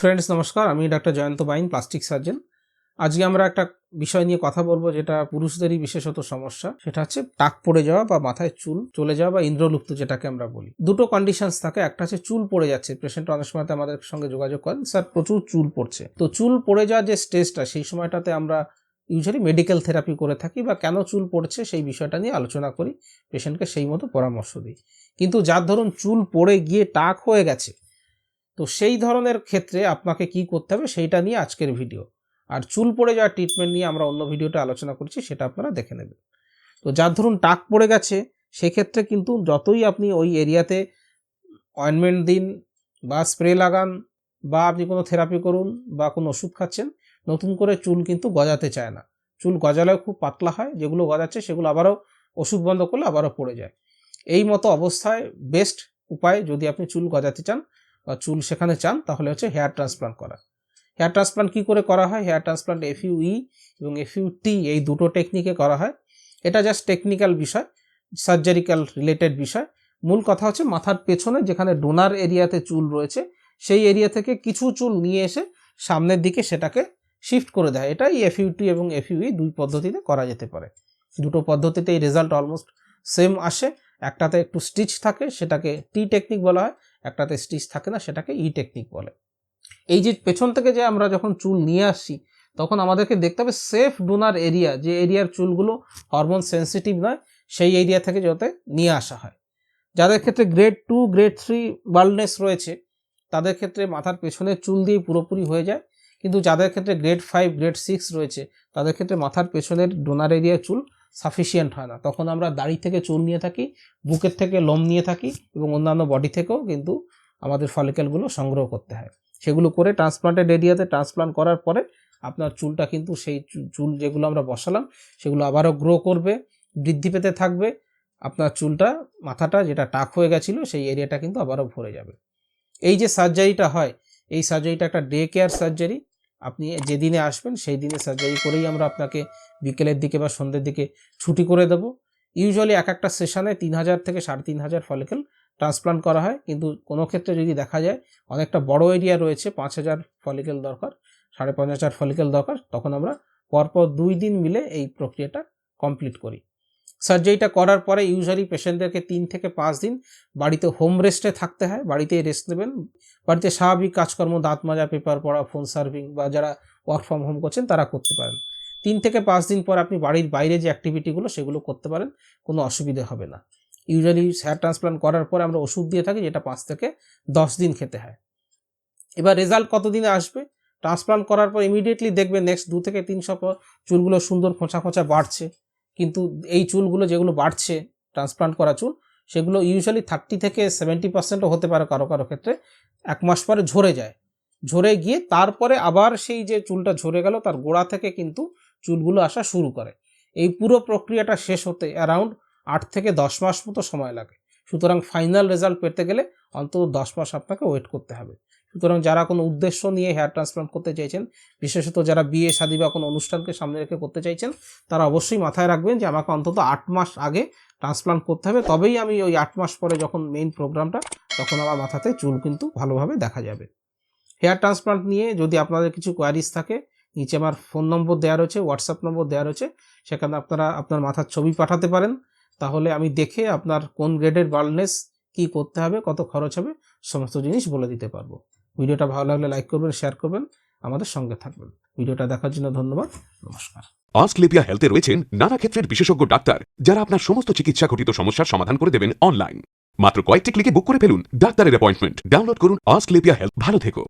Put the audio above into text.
Friends নমস্কার, আমি doctor Jayanta বাইন, plastic surgeon. আজকে আমরা একটা বিষয় নিয়ে কথা বলবো যেটা পুরুষদেরই বিশেষত সমস্যা, সেটা হচ্ছে টাক পড়ে যাওয়া বা মাথায় চুল চলে যাওয়া বা ইন্দ্রলুপ্ত যেটাকে আমরা বলি। দুটো কন্ডিশনস থাকে, একটা হচ্ছে চুল পড়ে যাচ্ছে, পেশেন্ট অনেক সময় আমাদের সঙ্গে যোগাযোগ করেন, স্যার প্রচুর চুল পড়ছে। তো চুল পড়ে যাওয়ার যে স্টেজটা, সেই সময়টাতে আমরা ইউজুয়ালি মেডিকেল থেরাপি করে থাকি বা কেন চুল পড়ছে সেই বিষয়টা নিয়ে আলোচনা করি, পেশেন্টকে সেই মতো পরামর্শ দিই। কিন্তু যার ধরুন চুল পড়ে গিয়ে টাক হয়ে গেছে, তো সেই ধরনের ক্ষেত্রে আপনাকে কি করতে হবে সেইটা নিয়ে আজকের ভিডিও। আর চুল পড়ে যাওয়ার ট্রিটমেন্ট নিয়ে আমরা অন্য ভিডিওতে আলোচনা করছি, সেটা আপনারা দেখে নেবেন। তো যার ধরুন টাক পড়ে গেছে, সেক্ষেত্রে কিন্তু যতই আপনি ওই এরিয়াতে অয়েনমেন্ট দিন বা স্প্রে লাগান বা আপনি কোনো থেরাপি করুন বা কোনো ওষুধ খাচ্ছেন, নতুন করে চুল কিন্তু গজাতে চায় না। চুল গজালেও খুব পাতলা হয়, যেগুলো গজাচ্ছে সেগুলো আবারও ওষুধ বন্ধ করলে আবারও পড়ে যায়। এই মতো অবস্থায় বেস্ট উপায়, যদি আপনি চুল গজাতে চান বা চুল সেখানে চান, তাহলে হচ্ছে হেয়ার ট্রান্সপ্লান্ট করা। হেয়ার ট্রান্সপ্লান্ট কী করে করা হয়? হেয়ার ট্রান্সপ্লান্ট FUE এবং FUT এই দুটো টেকনিকে করা হয়। এটা জাস্ট টেকনিক্যাল বিষয়, সার্জারিক্যাল রিলেটেড বিষয়। মূল কথা হচ্ছে মাথার পেছনে যেখানে ডোনার এরিয়াতে চুল রয়েছে, সেই এরিয়া থেকে কিছু চুল নিয়ে এসে সামনের দিকে সেটাকে শিফট করে দেয়। এটাই FUT এবং FUE দুই পদ্ধতিতে করা যেতে পারে। দুটো পদ্ধতিতে এই রেজাল্ট অলমোস্ট সেম আসে। একটাতে একটু স্টিচ থাকে, সেটাকে টি টেকনিক বলা হয়, একটাতে স্টিচ থাকে না, সেটাকে ই টেকনিক বলে। এই যে পেছন থেকে যে আমরা যখন চুল নিয়ে আসছি, তখন আমাদেরকে দেখতে হবে সেফ ডোনার এরিয়া, যে এরিয়ার চুলগুলো হরমোন সেন্সিটিভ নয়, সেই এরিয়া থেকে যাতে নিয়ে আসা হয়। যাদের ক্ষেত্রে গ্রেড 2 গ্রেড 3 বাল্ডনেস রয়েছে, তাদের ক্ষেত্রে মাথার পেছনের চুল দিয়ে পুরোপুরি হয়ে যায়। কিন্তু যাদের ক্ষেত্রে গ্রেড 5 গ্রেড 6 রয়েছে, তাদের ক্ষেত্রে মাথার পেছনের ডোনার এরিয়ার চুল সাফিসিয়েন্ট হয় না। তখন আমরা দাড়ি থেকে চুল নিয়ে থাকি, বুকের থেকে লোম নিয়ে থাকি এবং অন্যান্য বডি থেকেও কিন্তু আমাদের ফলিকেলগুলো সংগ্রহ করতে হয়। সেগুলো করে ট্রান্সপ্লান্টেড এরিয়াতে ট্রান্সপ্লান্ট করার পরে আপনার চুলটা কিন্তু সেই চুল যেগুলো আমরা বসালাম সেগুলো আবারও গ্রো করবে, বৃদ্ধি পেতে থাকবে। আপনার চুলটা, মাথাটা যেটা টাক হয়ে গেছিলো, সেই এরিয়াটা কিন্তু আবারও ভরে যাবে। এই যে সার্জারিটা হয়, এই সার্জারিটা একটা ডে কেয়ার সার্জারি। আপনি যেদিনে আসবেন সেই দিনে সার্জারি করেই আমরা আপনাকে বিকেলের দিকে বা সন্ধ্যের দিকে ছুটি করে দেবো। ইউজুয়ালি এক একটা সেশনে 3000 থেকে 3500 ফলিকেল ট্রান্সপ্লান্ট করা হয়। কিন্তু কোনো ক্ষেত্রে যদি দেখা যায় অনেকটা বড় এরিয়া রয়েছে, 5000 ফলিকেল দরকার, 5500 ফলিকেল দরকার, তখন আমরা পরপর 2 দিন মিলে এই প্রক্রিয়াটা কমপ্লিট করি। সার্জারিটা করার পরে ইউজুয়ালি পেশেন্টদেরকে 3 থেকে 5 দিন বাড়িতে হোম রেস্টে থাকতে হয়। বাড়িতেই রেস্ট নেবেন, বাড়িতে স্বাভাবিক কাজকর্ম, দাঁত মাজা, পেপার পড়া, ফোন সার্ভিং বা যারা ওয়ার্ক ফ্রম হোম করছেন তারা করতে পারেন। 3 থেকে 5 দিন পর আপনি বাড়ির বাইরে যে অ্যাক্টিভিটিগুলো সেগুলো করতে পারেন, কোনো অসুবিধা হবে না। ইউজুয়ালি হেয়ার ট্রান্সপ্লান্ট করার পরে আমরা ওষুধ দিয়ে থাকি, যেটা 5 থেকে 10 দিন খেতে হয়। এবার রেজাল্ট কতদিনে আসবে? ট্রান্সপ্লান্ট করার পর ইমিডিয়েটলি দেখবেন নেক্সট 2 থেকে 3 সপ্তাহ চুলগুলো সুন্দর খোঁচা খোঁচা বাড়ছে। কিন্তু এই চুলগুলো যেগুলো বাড়ছে, ট্রান্সপ্লান্ট করা চুল, সেগুলো ইউজুয়ালি 30 থেকে 70%ও হতে পারে কারো কারো ক্ষেত্রে, 1 মাস পরে ঝরে যায়। ঝরে গিয়ে তারপরে আবার সেই যে চুলটা ঝরে গেল তার গোড়া থেকে কিন্তু চুলগুলো আসা শুরু করে। এই পুরো প্রক্রিয়াটা শেষ হতে অ্যারাউন্ড 8 থেকে 10 মাস মতো সময় লাগে। সুতরাং ফাইনাল রেজাল্ট পেতে গেলে অন্তত 10 মাস আপনাকে ওয়েট করতে হবে। সুতরাং যারা কোনো উদ্দেশ্য নিয়ে হেয়ার ট্রান্সপ্লান্ট করতে চাইছেন, বিশেষত যারা বিয়ে শাদী বা কোনো অনুষ্ঠানকে সামনে রেখে করতে চাইছেন, তারা অবশ্যই মাথায় রাখবেন যে আমাকে অন্তত 8 মাস আগে ট্রান্সপ্লান্ট করতে হবে, তবেই আমি ওই 8 মাস পরে যখন মেইন প্রোগ্রামটা, তখন আমার মাথাতে চুল কিন্তু ভালোভাবে দেখা যাবে। হেয়ার ট্রান্সপ্লান্ট নিয়ে যদি আপনাদের কিছু কোয়ারিজ থাকে, নিচে আমার ফোন নম্বর দেওয়া রয়েছে, হোয়াটসঅ্যাপ নম্বর দেওয়া রয়েছে, সেখানে আপনারা আপনার মাথার ছবি পাঠাতে পারেন। তাহলে আমি দেখে আপনার কোন গ্রেডের বাল্ডনেস, কী করতে হবে, কত খরচ হবে, সমস্ত জিনিস বলে দিতে পারবো। ভিডিওটা ভালো লাগলে লাইক করবেন, শেয়ার করবেন, আমাদের সঙ্গে থাকবেন। ভিডিওটা দেখার জন্য ধন্যবাদ। নমস্কার। অস্ক্লেপিয়া হেলথে রয়েছেন নানা ক্ষেত্রের বিশেষজ্ঞ ডাক্তার, যারা আপনার সমস্ত চিকিৎসা ঘটিত সমস্যার সমাধান করে দেবেন অনলাইন। মাত্র কয়েকটি ক্লিকে বুক করে ফেলুন ডাক্তারের অ্যাপয়েন্টমেন্ট। ডাউনলোড করুন অস্ক্লেপিয়া হেলথ। ভালো থেকো।